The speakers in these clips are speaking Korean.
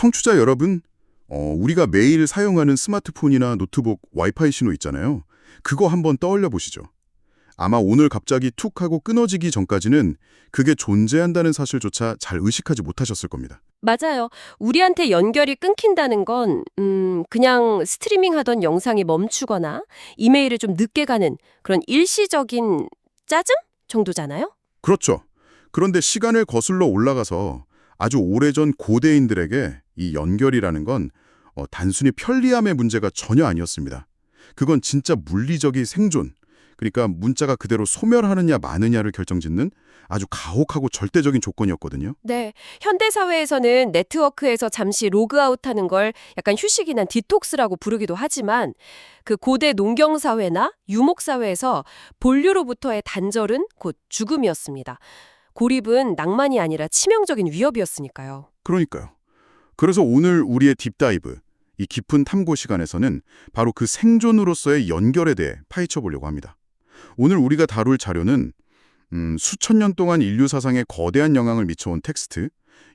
청취자 여러분, 우리가 매일 사용하는 스마트폰이나 노트북 와이파이 신호 있잖아요. 그거 한번 떠올려 보시죠. 아마 오늘 갑자기 툭 하고 끊어지기 전까지는 그게 존재한다는 사실조차 잘 의식하지 못하셨을 겁니다. 맞아요. 우리한테 연결이 끊긴다는 건 그냥 스트리밍 하던 영상이 멈추거나 이메일을 좀 늦게 가는 그런 일시적인 짜증 정도잖아요? 그렇죠. 그런데 시간을 거슬러 올라가서 아주 오래전 고대인들에게 이 연결이라는 건 단순히 편리함의 문제가 전혀 아니었습니다. 그건 진짜 물리적인 생존, 그러니까 문자가 그대로 소멸하느냐 마느냐를 결정짓는 아주 가혹하고 절대적인 조건이었거든요. 네. 현대사회에서는 네트워크에서 잠시 로그아웃하는 걸 약간 휴식이나 디톡스라고 부르기도 하지만 그 고대 농경사회나 유목사회에서 본류로부터의 단절은 곧 죽음이었습니다. 고립은 낭만이 아니라 치명적인 위협이었으니까요. 그러니까요. 그래서 오늘 우리의 딥다이브, 이 깊은 탐구 시간에서는 바로 그 생존으로서의 연결에 대해 파헤쳐 보려고 합니다. 오늘 우리가 다룰 자료는 수천 년 동안 인류 사상에 거대한 영향을 미쳐온 텍스트,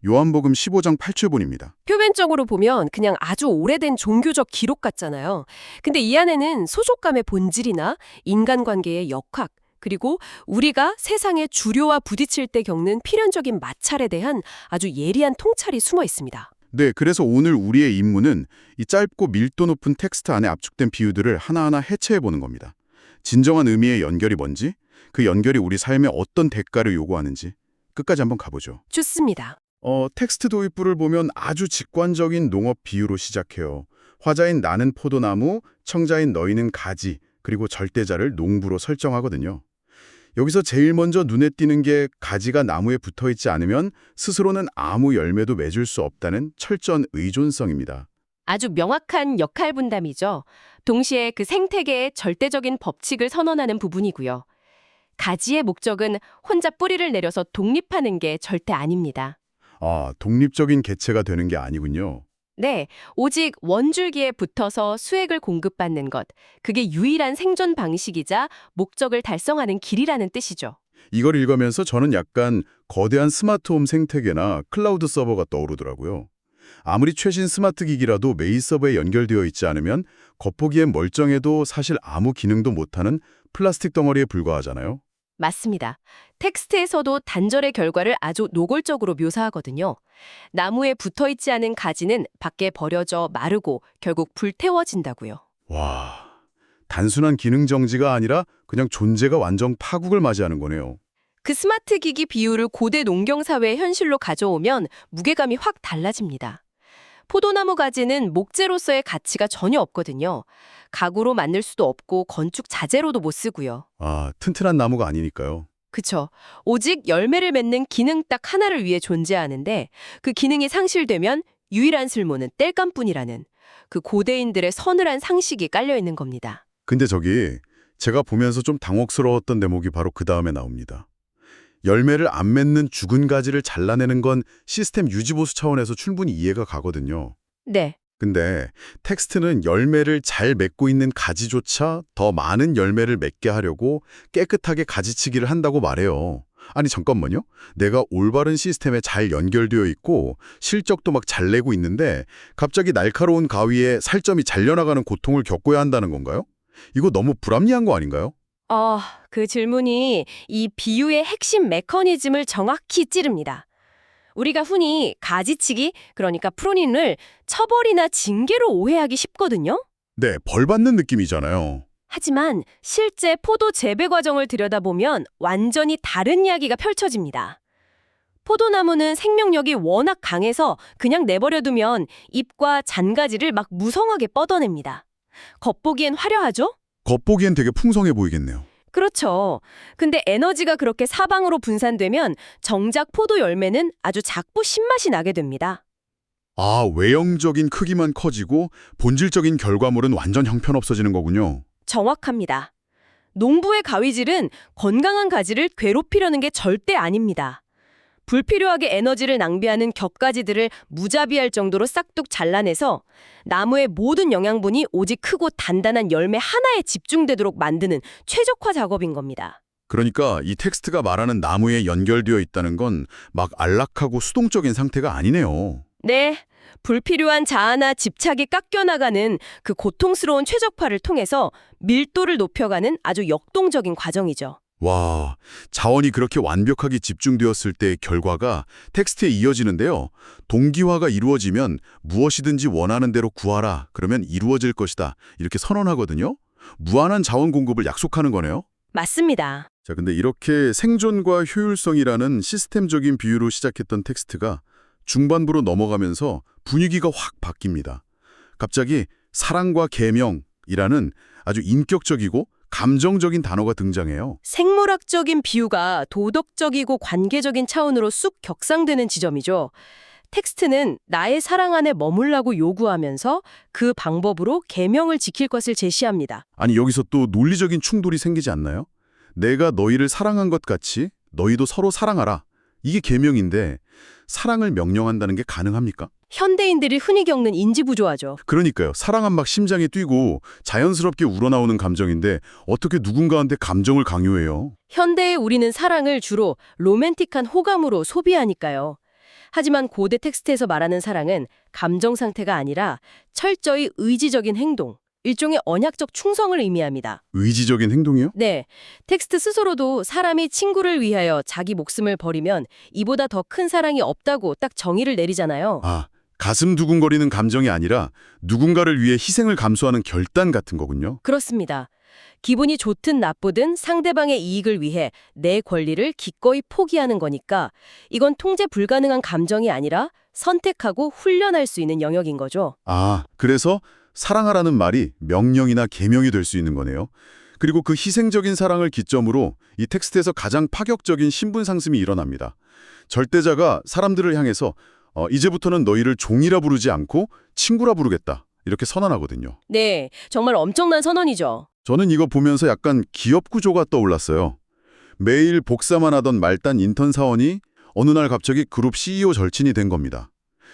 요한복음 15장 8절본입니다. 표면적으로 보면 그냥 아주 오래된 종교적 기록 같잖아요. 근데 이 안에는 소속감의 본질이나 인간관계의 역학, 그리고 우리가 세상의 주류와 부딪힐 때 겪는 필연적인 마찰에 대한 아주 예리한 통찰이 숨어 있습니다. 네, 그래서 오늘 우리의 임무는 이 짧고 밀도 높은 텍스트 안에 압축된 비유들을 하나하나 해체해보는 겁니다. 진정한 의미의 연결이 뭔지, 그 연결이 우리 삶에 어떤 대가를 요구하는지 끝까지 한번 가보죠. 좋습니다. 텍스트 도입부를 보면 아주 직관적인 농업 비유로 시작해요. 화자인 나는 포도나무, 청자인 너희는 가지, 그리고 절대자를 농부로 설정하거든요. 여기서 제일 먼저 눈에 띄는 게 가지가 나무에 붙어있지 않으면 스스로는 아무 열매도 맺을 수 없다는 철저한 의존성입니다. 아주 명확한 역할 분담이죠. 동시에 그 생태계의 절대적인 법칙을 선언하는 부분이고요. 가지의 목적은 혼자 뿌리를 내려서 독립하는 게 절대 아닙니다. 아, 독립적인 개체가 되는 게 아니군요. 네, 오직 원줄기에 붙어서 수액을 공급받는 것, 그게 유일한 생존 방식이자 목적을 달성하는 길이라는 뜻이죠. 이걸 읽으면서 저는 약간 거대한 스마트홈 생태계나 클라우드 서버가 떠오르더라고요. 아무리 최신 스마트 기기라도 메인 서버에 연결되어 있지 않으면 겉보기엔 멀쩡해도 사실 아무 기능도 못하는 플라스틱 덩어리에 불과하잖아요. 맞습니다. 텍스트에서도 단절의 결과를 아주 노골적으로 묘사하거든요. 나무에 붙어있지 않은 가지는 밖에 버려져 마르고 결국 불태워진다고요. 와, 단순한 기능 정지가 아니라 그냥 존재가 완전 파국을 맞이하는 거네요. 그 스마트 기기 비유를 고대 농경사회의 현실로 가져오면 무게감이 확 달라집니다. 포도나무 가지는 목재로서의 가치가 전혀 없거든요. 가구로 만들 수도 없고 건축 자재로도 못 쓰고요. 아, 튼튼한 나무가 아니니까요. 그쵸. 오직 열매를 맺는 기능 딱 하나를 위해 존재하는데 그 기능이 상실되면 유일한 쓸모는 땔감뿐이라는 그 고대인들의 서늘한 상식이 깔려있는 겁니다. 근데 제가 보면서 좀 당혹스러웠던 대목이 바로 그 다음에 나옵니다. 열매를 안 맺는 죽은 가지를 잘라내는 건 시스템 유지보수 차원에서 충분히 이해가 가거든요. 네. 근데 텍스트는 열매를 잘 맺고 있는 가지조차 더 많은 열매를 맺게 하려고 깨끗하게 가지치기를 한다고 말해요. 아니 잠깐만요. 내가 올바른 시스템에 잘 연결되어 있고 실적도 막 잘 내고 있는데 갑자기 날카로운 가위에 살점이 잘려나가는 고통을 겪어야 한다는 건가요? 이거 너무 불합리한 거 아닌가요? 그 질문이 이 비유의 핵심 메커니즘을 정확히 찌릅니다. 우리가 흔히 가지치기, 그러니까 프로닝을 처벌이나 징계로 오해하기 쉽거든요. 네, 벌 받는 느낌이잖아요. 하지만 실제 포도 재배 과정을 들여다보면 완전히 다른 이야기가 펼쳐집니다. 포도나무는 생명력이 워낙 강해서 그냥 내버려두면 잎과 잔가지를 막 무성하게 뻗어냅니다. 겉보기엔 화려하죠? 겉보기엔 되게 풍성해 보이겠네요. 그렇죠. 근데 에너지가 그렇게 사방으로 분산되면 정작 포도 열매는 아주 작고 신맛이 나게 됩니다. 아, 외형적인 크기만 커지고 본질적인 결과물은 완전 형편없어지는 거군요. 정확합니다. 농부의 가위질은 건강한 가지를 괴롭히려는 게 절대 아닙니다. 불필요하게 에너지를 낭비하는 격가지들을 무자비할 정도로 싹둑 잘라내서 나무의 모든 영양분이 오직 크고 단단한 열매 하나에 집중되도록 만드는 최적화 작업인 겁니다. 그러니까 이 텍스트가 말하는 나무에 연결되어 있다는 건 막 안락하고 수동적인 상태가 아니네요. 네, 불필요한 자아나 집착이 깎여나가는 그 고통스러운 최적화를 통해서 밀도를 높여가는 아주 역동적인 과정이죠. 와, 자원이 그렇게 완벽하게 집중되었을 때의 결과가 텍스트에 이어지는데요. 동기화가 이루어지면 무엇이든지 원하는 대로 구하라. 그러면 이루어질 것이다. 이렇게 선언하거든요. 무한한 자원 공급을 약속하는 거네요. 맞습니다. 자, 근데 이렇게 생존과 효율성이라는 시스템적인 비유로 시작했던 텍스트가 중반부로 넘어가면서 분위기가 확 바뀝니다. 갑자기 사랑과 계명이라는 아주 인격적이고 감정적인 단어가 등장해요. 생물학적인 비유가 도덕적이고 관계적인 차원으로 쑥 격상되는 지점이죠. 텍스트는 나의 사랑 안에 머물라고 요구하면서 그 방법으로 계명을 지킬 것을 제시합니다. 아니, 여기서 또 논리적인 충돌이 생기지 않나요? 내가 너희를 사랑한 것 같이 너희도 서로 사랑하라. 이게 계명인데 사랑을 명령한다는 게 가능합니까? 현대인들이 흔히 겪는 인지부조화죠. 그러니까요. 사랑은 막 심장이 뛰고 자연스럽게 우러나오는 감정인데 어떻게 누군가한테 감정을 강요해요? 현대의 우리는 사랑을 주로 로맨틱한 호감으로 소비하니까요. 하지만 고대 텍스트에서 말하는 사랑은 감정 상태가 아니라 철저히 의지적인 행동, 일종의 언약적 충성을 의미합니다. 의지적인 행동이요? 네, 텍스트 스스로도 사람이 친구를 위하여 자기 목숨을 버리면 이보다 더 큰 사랑이 없다고 딱 정의를 내리잖아요. 아, 가슴 두근거리는 감정이 아니라 누군가를 위해 희생을 감수하는 결단 같은 거군요. 그렇습니다. 기분이 좋든 나쁘든 상대방의 이익을 위해 내 권리를 기꺼이 포기하는 거니까 이건 통제 불가능한 감정이 아니라 선택하고 훈련할 수 있는 영역인 거죠. 아, 그래서 사랑하라는 말이 명령이나 계명이 될 수 있는 거네요. 그리고 그 희생적인 사랑을 기점으로 이 텍스트에서 가장 파격적인 신분 상승이 일어납니다. 절대자가 사람들을 향해서 이제부터는 너희를 종이라 부르지 않고 친구라 부르겠다. 이렇게 선언하거든요. 네, 정말 엄청난 선언이죠. 저는 이거 보면서 약간 기업 구조가 떠올랐어요. 매일 복사만 하던 말단 인턴 사원이 어느 날 갑자기 그룹 CEO 절친이 된 겁니다.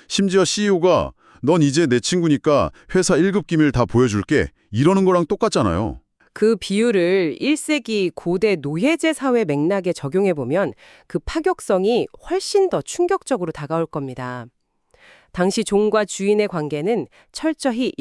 심지어 CEO가 넌 이제 내 친구니까 회사 1급 기밀 다 보여줄게. 이러는 거랑 똑같잖아요. 그 비유를 1세기 고대 노예제 사회 맥락에 적용해보면 그 파격성이 훨씬 더 충격적으로 다가올 겁니다. 당시 종과 주인의 관계는 철저히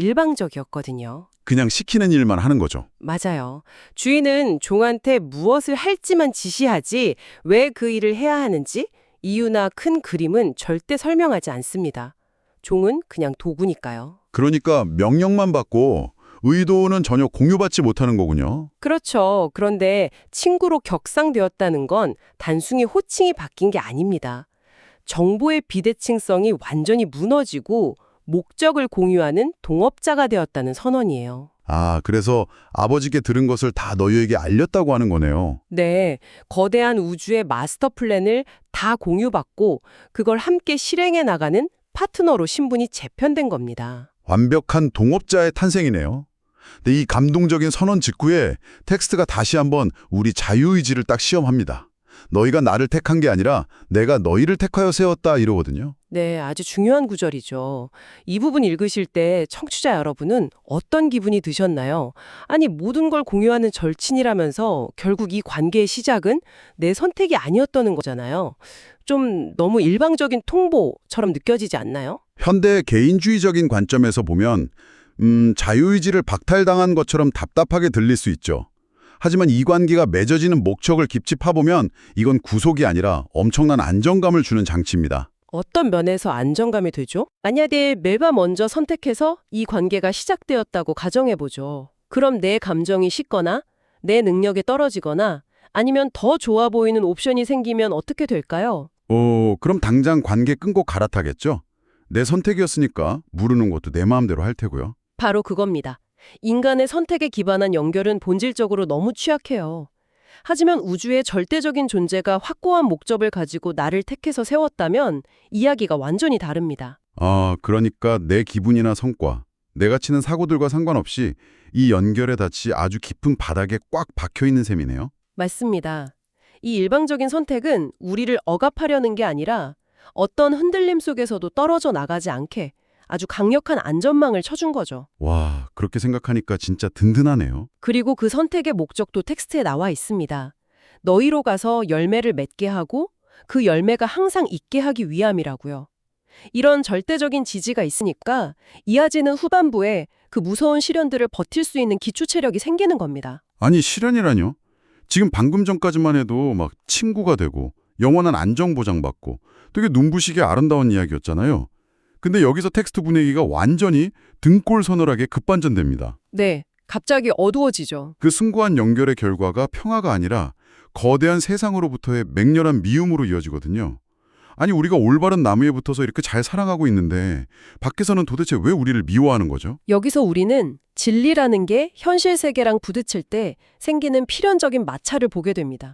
일방적이었거든요. 그냥 시키는 일만 하는 거죠. 맞아요. 주인은 종한테 무엇을 할지만 지시하지 왜 그 일을 해야 하는지 이유나 큰 그림은 절대 설명하지 않습니다. 종은 그냥 도구니까요. 그러니까 명령만 받고 의도는 전혀 공유받지 못하는 거군요. 그렇죠. 그런데 친구로 격상되었다는 건 단순히 호칭이 바뀐 게 아닙니다. 정보의 비대칭성이 완전히 무너지고 목적을 공유하는 동업자가 되었다는 선언이에요. 아, 그래서 아버지께 들은 것을 다 너희에게 알렸다고 하는 거네요. 네, 거대한 우주의 마스터 플랜을 다 공유받고 그걸 함께 실행해 나가는 파트너로 신분이 재편된 겁니다. 완벽한 동업자의 탄생이네요. 근데 이 감동적인 선언 직후에 텍스트가 다시 한번 우리 자유의지를 딱 시험합니다. 너희가 나를 택한 게 아니라 내가 너희를 택하여 세웠다 이러거든요. 네, 아주 중요한 구절이죠. 이 부분 읽으실 때 청취자 여러분은 어떤 기분이 드셨나요? 아니, 모든 걸 공유하는 절친이라면서 결국 이 관계의 시작은 내 선택이 아니었다는 거잖아요. 좀 너무 일방적인 통보처럼 느껴지지 않나요? 현대 개인주의적인 관점에서 보면 자유의지를 박탈당한 것처럼 답답하게 들릴 수 있죠. 하지만 이 관계가 맺어지는 목적을 깊이 파보면 이건 구속이 아니라 엄청난 안정감을 주는 장치입니다. 어떤 면에서 안정감이 되죠? 만약에 내가 먼저 선택해서 이 관계가 시작되었다고 가정해보죠. 그럼 내 감정이 식거나 내 능력이 떨어지거나 아니면 더 좋아 보이는 옵션이 생기면 어떻게 될까요? 그럼 당장 관계 끊고 갈아타겠죠? 내 선택이었으니까 무르는 것도 내 마음대로 할 테고요. 바로 그겁니다. 인간의 선택에 기반한 연결은 본질적으로 너무 취약해요. 하지만 우주의 절대적인 존재가 확고한 목적을 가지고 나를 택해서 세웠다면 이야기가 완전히 다릅니다. 아, 그러니까 내 기분이나 성과, 내가 치는 사고들과 상관없이 이 연결의 닻이 아주 깊은 바닥에 꽉 박혀있는 셈이네요. 맞습니다. 이 일방적인 선택은 우리를 억압하려는 게 아니라 어떤 흔들림 속에서도 떨어져 나가지 않게 아주 강력한 안전망을 쳐준 거죠. 와, 그렇게 생각하니까 진짜 든든하네요. 그리고 그 선택의 목적도 텍스트에 나와 있습니다. 너희로 가서 열매를 맺게 하고 그 열매가 항상 있게 하기 위함이라고요. 이런 절대적인 지지가 있으니까 이하재는 후반부에 그 무서운 시련들을 버틸 수 있는 기초 체력이 생기는 겁니다. 아니, 실현이라뇨? 지금 방금 전까지만 해도 막 친구가 되고 영원한 안정 보장받고 되게 눈부시게 아름다운 이야기였잖아요. 근데 여기서 텍스트 분위기가 완전히 등골 서늘하게 급반전됩니다. 네, 갑자기 어두워지죠. 그 숭고한 연결의 결과가 평화가 아니라 거대한 세상으로부터의 맹렬한 미움으로 이어지거든요. 아니, 우리가 올바른 나무 위에 붙어서 이렇게 잘 사랑하고 있는데 밖에서는 도대체 왜 우리를 미워하는 거죠? 여기서 우리는 진리라는 게 현실 세계랑 부딪힐 때 생기는 필연적인 마찰을 보게 됩니다.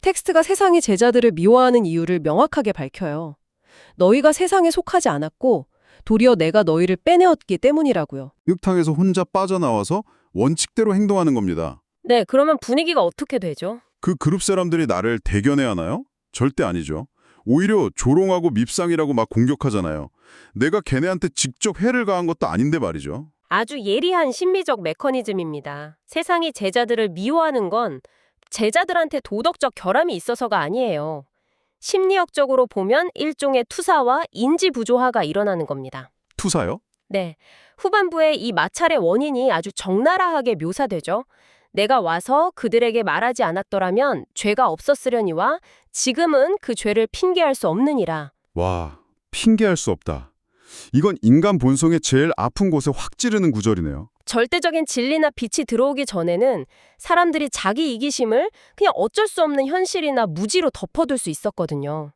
텍스트가 세상의 제자들을 미워하는 이유를 명확하게 밝혀요. 너희가 세상에 속하지 않았고 도리어 내가 너희를 빼내었기 때문이라고요. 흙탕에서 혼자 빠져나와서 원칙대로 행동하는 겁니다. 네, 그러면 분위기가 어떻게 되죠? 그 그룹 사람들이 나를 대견해 하나요? 절대 아니죠. 오히려 조롱하고 밉상이라고 막 공격하잖아요. 내가 걔네한테 직접 해를 가한 것도 아닌데 말이죠. 아주 예리한 심리적 메커니즘입니다. 세상이 제자들을 미워하는 건 제자들한테 도덕적 결함이 있어서가 아니에요. 심리학적으로 보면 일종의 투사와 인지 부조화가 일어나는 겁니다. 투사요? 네, 후반부에 이 마찰의 원인이 아주 적나라하게 묘사되죠. 내가 와서 그들에게 말하지 않았더라면 죄가 없었으려니와 지금은 그 죄를 핑계할 수 없느니라. 와, 핑계할 수 없다. 이건 인간 본성의 제일 아픈 곳에 확 찌르는 구절이네요. 절대적인 진리나 빛이 들어오기 전에는 사람들이 자기 이기심을 그냥 어쩔 수 없는 현실이나 무지로 덮어둘 수 있었거든요.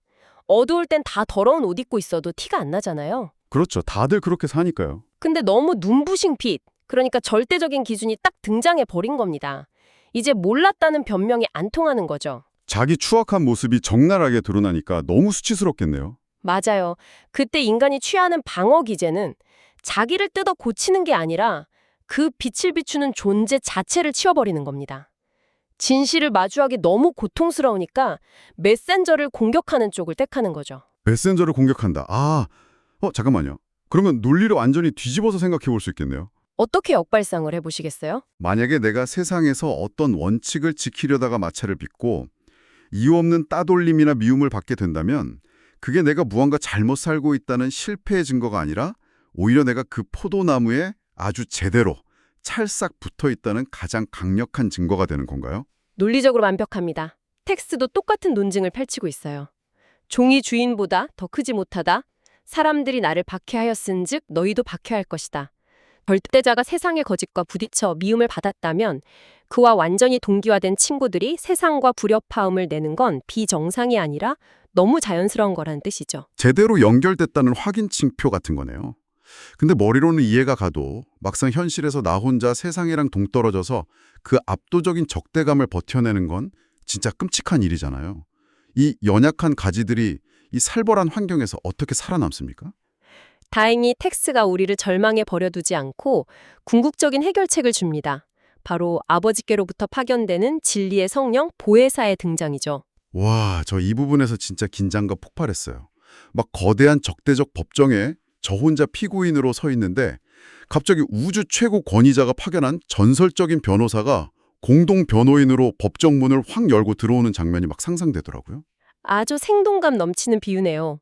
어두울 땐 다 더러운 옷 입고 있어도 티가 안 나잖아요. 그렇죠. 다들 그렇게 사니까요. 근데 너무 눈부신 빛, 그러니까 절대적인 기준이 딱 등장해 버린 겁니다. 이제 몰랐다는 변명이 안 통하는 거죠. 자기 추악한 모습이 적나라하게 드러나니까 너무 수치스럽겠네요. 맞아요. 그때 인간이 취하는 방어 기제는 자기를 뜯어 고치는 게 아니라 그 빛을 비추는 존재 자체를 치워버리는 겁니다. 진실을 마주하기 너무 고통스러우니까 메신저를 공격하는 쪽을 택하는 거죠. 메신저를 공격한다. 잠깐만요. 그러면 논리를 완전히 뒤집어서 생각해 볼 수 있겠네요. 어떻게 역발상을 해보시겠어요? 만약에 내가 세상에서 어떤 원칙을 지키려다가 마찰을 빚고 이유 없는 따돌림이나 미움을 받게 된다면 그게 내가 무언가 잘못 살고 있다는 실패의 증거가 아니라 오히려 내가 그 포도나무에 아주 제대로 찰싹 붙어 있다는 가장 강력한 증거가 되는 건가요? 논리적으로 완벽합니다. 텍스트도 똑같은 논증을 펼치고 있어요. 종이 주인보다 더 크지 못하다. 사람들이 나를 박해하였은즉 너희도 박해할 것이다. 절대자가 세상의 거짓과 부딪혀 미움을 받았다면 그와 완전히 동기화된 친구들이 세상과 불협화음을 내는 건 비정상이 아니라 너무 자연스러운 거라는 뜻이죠. 제대로 연결됐다는 확인증표 같은 거네요. 근데 머리로는 이해가 가도 막상 현실에서 나 혼자 세상이랑 동떨어져서 그 압도적인 적대감을 버텨내는 건 진짜 끔찍한 일이잖아요. 이 연약한 가지들이 이 살벌한 환경에서 어떻게 살아남습니까? 다행히 텍스가 우리를 절망에 버려두지 않고 궁극적인 해결책을 줍니다. 바로 아버지께로부터 파견되는 진리의 성령 보혜사의 등장이죠. 와, 저 이 부분에서 진짜 긴장감 폭발했어요. 막 거대한 적대적 법정에 저 혼자 피고인으로 서 있는데 갑자기 우주 최고 권위자가 파견한 전설적인 변호사가 공동 변호인으로 법정 문을 확 열고 들어오는 장면이 막 상상되더라고요. 아주 생동감 넘치는 비유네요.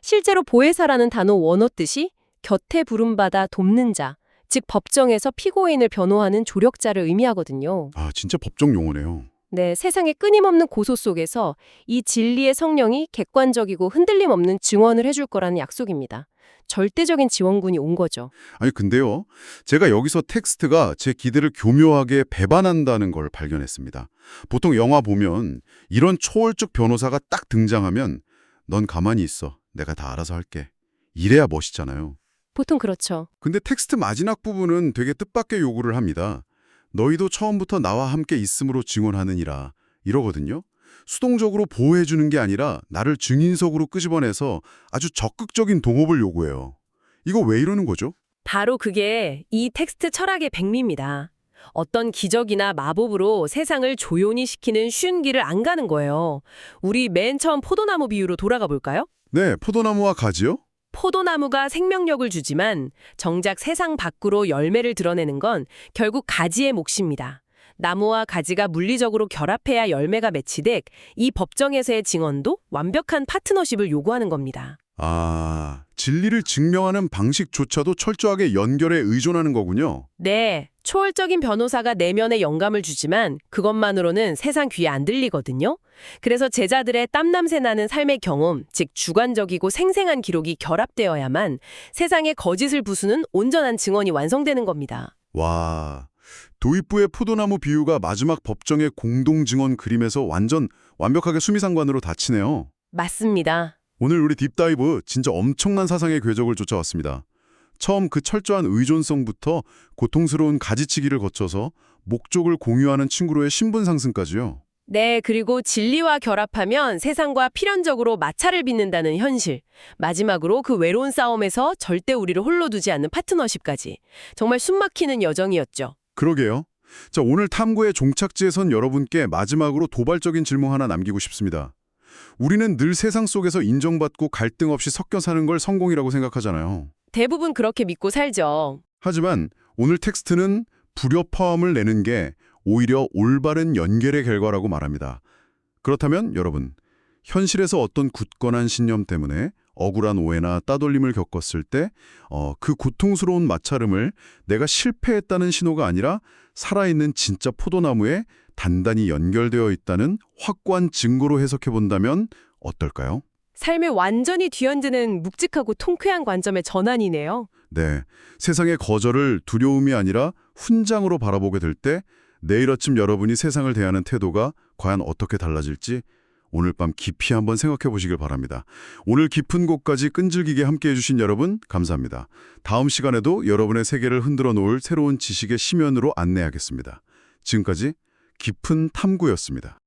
실제로 보혜사라는 단어 원어 뜻이 곁에 부름받아 돕는 자, 즉 법정에서 피고인을 변호하는 조력자를 의미하거든요. 아, 진짜 법정 용어네요. 네, 세상의 끊임없는 고소 속에서 이 진리의 성령이 객관적이고 흔들림 없는 증언을 해줄 거라는 약속입니다. 절대적인 지원군이 온 거죠. 아니 근데요, 제가 여기서 텍스트가 제 기대를 교묘하게 배반한다는 걸 발견했습니다. 보통 영화 보면 이런 초월적 변호사가 딱 등장하면 넌 가만히 있어. 내가 다 알아서 할게. 이래야 멋있잖아요. 보통 그렇죠. 근데 텍스트 마지막 부분은 되게 뜻밖의 요구를 합니다. 너희도 처음부터 나와 함께 있음으로 증언하느니라 이러거든요. 수동적으로 보호해주는 게 아니라 나를 증인석으로 끄집어내서 아주 적극적인 동업을 요구해요. 이거 왜 이러는 거죠? 바로 그게 이 텍스트 철학의 백미입니다. 어떤 기적이나 마법으로 세상을 조용히 시키는 쉬운 길을 안 가는 거예요. 우리 맨 처음 포도나무 비유로 돌아가 볼까요? 네, 포도나무와 가지요? 포도나무가 생명력을 주지만 정작 세상 밖으로 열매를 드러내는 건 결국 가지의 몫입니다. 나무와 가지가 물리적으로 결합해야 열매가 맺히듯 이 법정에서의 증언도 완벽한 파트너십을 요구하는 겁니다. 아, 진리를 증명하는 방식조차도 철저하게 연결에 의존하는 거군요. 네, 초월적인 변호사가 내면에 영감을 주지만 그것만으로는 세상 귀에 안 들리거든요. 그래서 제자들의 땀남새 나는 삶의 경험, 즉 주관적이고 생생한 기록이 결합되어야만 세상의 거짓을 부수는 온전한 증언이 완성되는 겁니다. 와, 도입부의 포도나무 비유가 마지막 법정의 공동증언 그림에서 완전 완벽하게 수미상관으로 닫히네요. 맞습니다. 오늘 우리 딥다이브 진짜 엄청난 사상의 궤적을 쫓아왔습니다. 처음 그 철저한 의존성부터 고통스러운 가지치기를 거쳐서 목적을 공유하는 친구로의 신분 상승까지요. 네, 그리고 진리와 결합하면 세상과 필연적으로 마찰을 빚는다는 현실. 마지막으로 그 외로운 싸움에서 절대 우리를 홀로 두지 않는 파트너십까지. 정말 숨막히는 여정이었죠. 그러게요. 자, 오늘 탐구의 종착지에 선 여러분께 마지막으로 도발적인 질문 하나 남기고 싶습니다. 우리는 늘 세상 속에서 인정받고 갈등 없이 섞여 사는 걸 성공이라고 생각하잖아요. 대부분 그렇게 믿고 살죠. 하지만 오늘 텍스트는 불협화음을 내는 게 오히려 올바른 연결의 결과라고 말합니다. 그렇다면 여러분, 현실에서 어떤 굳건한 신념 때문에 억울한 오해나 따돌림을 겪었을 때 그 고통스러운 마찰음을 내가 실패했다는 신호가 아니라 살아있는 진짜 포도나무에 단단히 연결되어 있다는 확고한 증거로 해석해 본다면 어떨까요? 삶에 완전히 뒤흔드는 묵직하고 통쾌한 관점의 전환이네요. 네, 세상의 거절을 두려움이 아니라 훈장으로 바라보게 될 때 내일 아침 여러분이 세상을 대하는 태도가 과연 어떻게 달라질지 오늘 밤 깊이 한번 생각해 보시길 바랍니다. 오늘 깊은 곳까지 끈질기게 함께해 주신 여러분 감사합니다. 다음 시간에도 여러분의 세계를 흔들어 놓을 새로운 지식의 심연으로 안내하겠습니다. 지금까지 깊은 탐구였습니다.